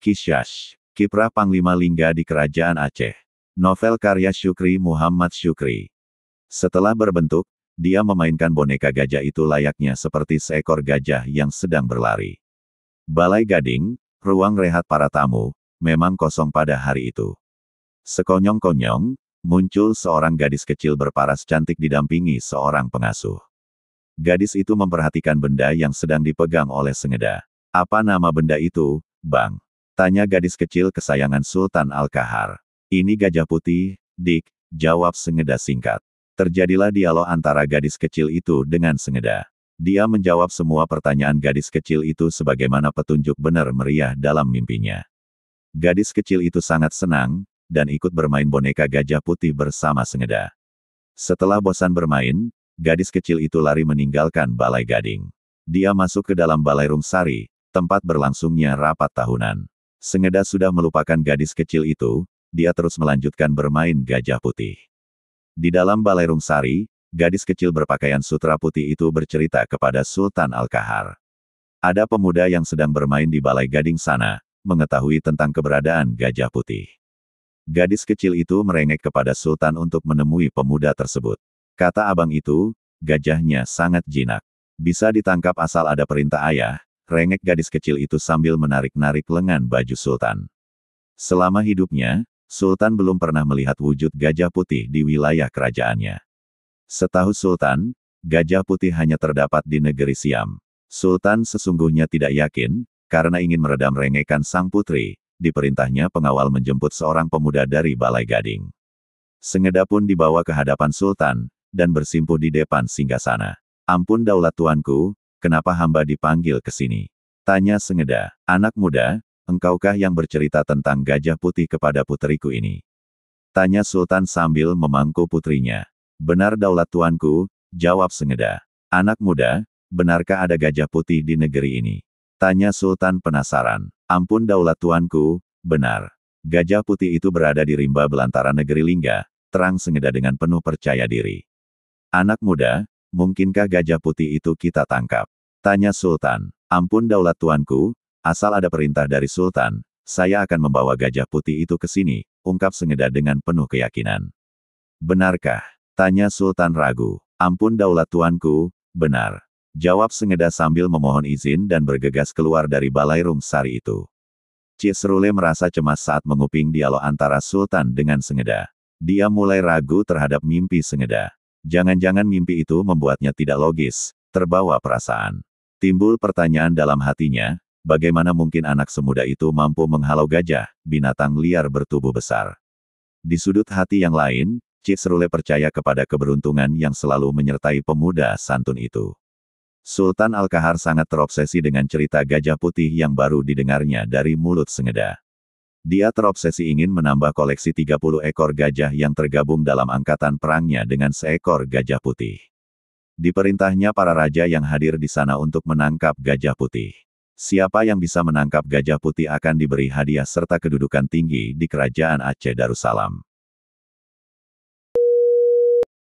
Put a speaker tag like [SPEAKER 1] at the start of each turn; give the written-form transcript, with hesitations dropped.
[SPEAKER 1] Kisyash, Kiprah Panglima Lingga di Kerajaan Aceh. Novel karya Syukri Muhammad Syukri. Setelah berbentuk, dia memainkan boneka gajah itu layaknya seperti seekor gajah yang sedang berlari. Balai Gading, ruang rehat para tamu, memang kosong pada hari itu. Sekonyong-konyong, muncul seorang gadis kecil berparas cantik didampingi seorang pengasuh. Gadis itu memperhatikan benda yang sedang dipegang oleh Sengeda. Apa nama benda itu, Bang? Tanya gadis kecil kesayangan Sultan Al-Kahar. Ini gajah putih, Dik, jawab Sengeda singkat. Terjadilah dialog antara gadis kecil itu dengan Sengeda. Dia menjawab semua pertanyaan gadis kecil itu sebagaimana petunjuk benar meriah dalam mimpinya. Gadis kecil itu sangat senang, dan ikut bermain boneka gajah putih bersama Sengeda. Setelah bosan bermain, gadis kecil itu lari meninggalkan Balai Gading. Dia masuk ke dalam Balai Rungsari, tempat berlangsungnya rapat tahunan. Sengeda sudah melupakan gadis kecil itu, dia terus melanjutkan bermain gajah putih. Di dalam Balai Rungsari, gadis kecil berpakaian sutra putih itu bercerita kepada Sultan Al-Kahar. Ada pemuda yang sedang bermain di Balai Gading sana, mengetahui tentang keberadaan gajah putih. Gadis kecil itu merengek kepada Sultan untuk menemui pemuda tersebut. Kata abang itu, gajahnya sangat jinak. Bisa ditangkap asal ada perintah ayah, rengek gadis kecil itu sambil menarik-narik lengan baju Sultan. Selama hidupnya, Sultan belum pernah melihat wujud gajah putih di wilayah kerajaannya. Setahu Sultan, gajah putih hanya terdapat di negeri Siam. Sultan sesungguhnya tidak yakin, karena ingin meredam rengekan sang putri, diperintahnya pengawal menjemput seorang pemuda dari Balai Gading. Sengeda pun dibawa ke hadapan Sultan, dan bersimpuh di depan singgasana. Ampun daulat tuanku, kenapa hamba dipanggil ke sini? Tanya Sengeda. Anak muda, engkaukah yang bercerita tentang gajah putih kepada puteriku ini? Tanya Sultan sambil memangku putrinya. Benar daulat tuanku, jawab Sengeda. Anak muda, benarkah ada gajah putih di negeri ini? Tanya Sultan penasaran. Ampun daulat tuanku, benar. Gajah putih itu berada di rimba belantara negeri Lingga, terang Sengeda dengan penuh percaya diri. Anak muda, mungkinkah gajah putih itu kita tangkap? Tanya Sultan. Ampun daulat tuanku, asal ada perintah dari Sultan, saya akan membawa gajah putih itu ke sini, ungkap Sengeda dengan penuh keyakinan. Benarkah? Tanya Sultan ragu. Ampun daulat tuanku, benar. Jawab Sengeda sambil memohon izin dan bergegas keluar dari Balai Rungsari itu. Cik Serule merasa cemas saat menguping dialog antara Sultan dengan Sengeda. Dia mulai ragu terhadap mimpi Sengeda. Jangan-jangan mimpi itu membuatnya tidak logis, terbawa perasaan. Timbul pertanyaan dalam hatinya, bagaimana mungkin anak semuda itu mampu menghalau gajah, binatang liar bertubuh besar. Di sudut hati yang lain, Cik Serule percaya kepada keberuntungan yang selalu menyertai pemuda santun itu. Sultan Al-Kahar sangat terobsesi dengan cerita gajah putih yang baru didengarnya dari mulut Sengeda. Dia terobsesi ingin menambah koleksi 30 ekor gajah yang tergabung dalam angkatan perangnya dengan seekor gajah putih. Diperintahnya para raja yang hadir di sana untuk menangkap gajah putih. Siapa yang bisa menangkap gajah putih akan diberi hadiah serta kedudukan tinggi di Kerajaan Aceh Darussalam.